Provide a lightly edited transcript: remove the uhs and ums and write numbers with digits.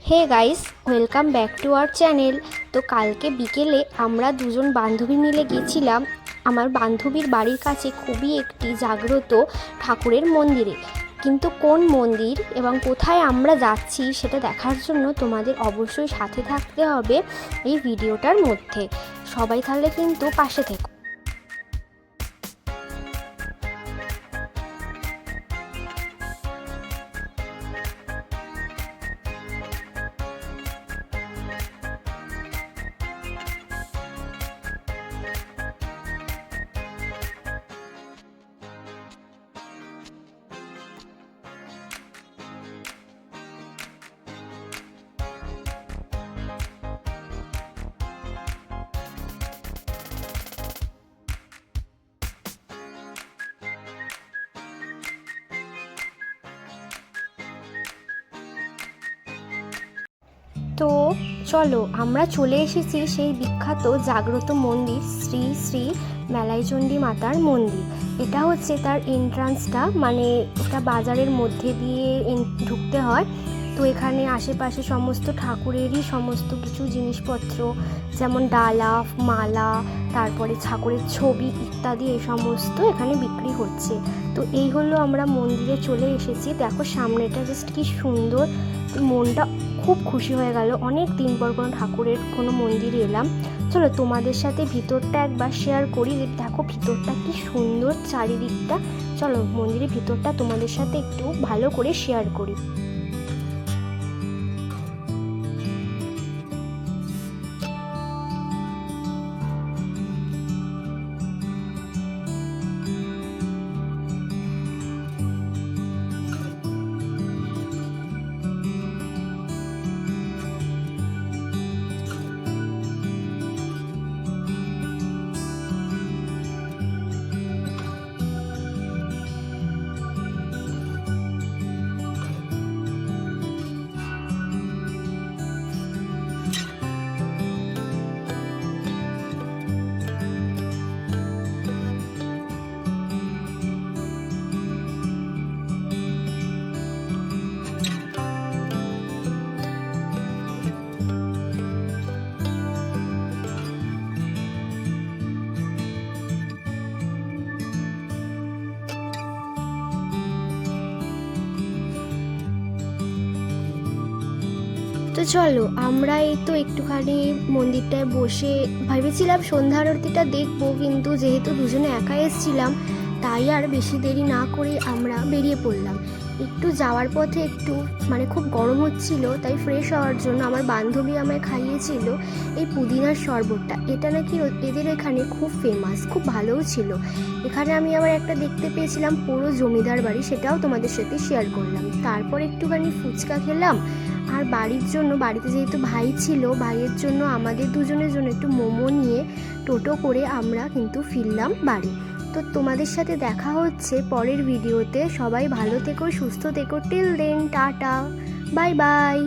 Hey guys, welcome back to our channel. তো কালকে বিকেলে আমরা দুজন বান্ধবী মিলে গেছিলাম আমার বান্ধবীর বাড়ির কাছে খুবই একটি জাগ্রত ঠাকুরের মন্দিরে। কিন্তু কোন মন্দির এবং কোথায় আমরা যাচ্ছি সেটা দেখার জন্য তোমাদের অবশ্যই সাথে থাকতে হবে এই ভিডিওটার মধ্যে। সবাই তাহলে কিন্তু পাশে থেকো। তো চলো, আমরা চলে এসেছি সেই বিখ্যাত জাগ্রত মন্দির শ্রী শ্রী মেলাইচণ্ডী মাতার মন্দির। এটা হচ্ছে তার এন্ট্রান্সটা, মানে এটা বাজারের মধ্যে দিয়ে ঢুকতে হয়। তো এখানে আশেপাশে সমস্ত ঠাকুরেরই সমস্ত কিছু জিনিসপত্র, যেমন ডালা, মালা, তারপরে ঠাকুরের ছবি ইত্যাদি এই সমস্ত এখানে বিক্রি হচ্ছে। তো এই হলো আমরা মন্দিরে চলে এসেছি। দেখো সামনেটা জাস্ট কি সুন্দর, মনটা খুব খুশি হয়ে গেল। অনেক দিন পর কোনো ঠাকুরের কোনো মন্দিরে এলাম। চলো তোমাদের সাথে ভিতরটা একবার শেয়ার করি। দেখো ভিতরটা কি সুন্দর, চারিদিকটা। চলো মন্দিরের ভিতরটা তোমাদের সাথে একটু ভালো করে শেয়ার করি। তো চলো আমরা এই তো একটুখানি মন্দিরটায় বসে ভেবেছিলাম সন্ধ্যা আরতিটা দেখবো, কিন্তু যেহেতু দুজনে একা এসেছিলাম তাই আর বেশি দেরি না করে আমরা বেরিয়ে পড়লাম। একটু যাওয়ার পথে একটু খুব গরম হচ্ছিল, তাই ফ্রেশ হওয়ার জন্য আমার বান্ধবী আমায় খাইয়েছিল এই পুদিনার শরবতটা। এটা নাকি এদের এখানে খুব ফেমাস, খুব ভালোও ছিল। এখানে আমি আবার একটা দেখতে পেয়েছিলাম পুরো জমিদার বাড়ি, সেটাও তোমাদের সাথে শেয়ার করলাম। তারপর একটুখানি ফুচকা খেলাম। আর বাড়িতে যেহেতু ভাই ছিল, ভাইয়ের জন্য আমাদের দুজনের জন্য একটু মোমো নিয়ে টোটো করে আমরা কিন্তু ফিরলাম বাড়ি। তো তোমাদের সাথে দেখা হচ্ছে পরের ভিডিওতে। সবাই ভালো থেকো, সুস্থ থেকো। Till then, tata, bye by.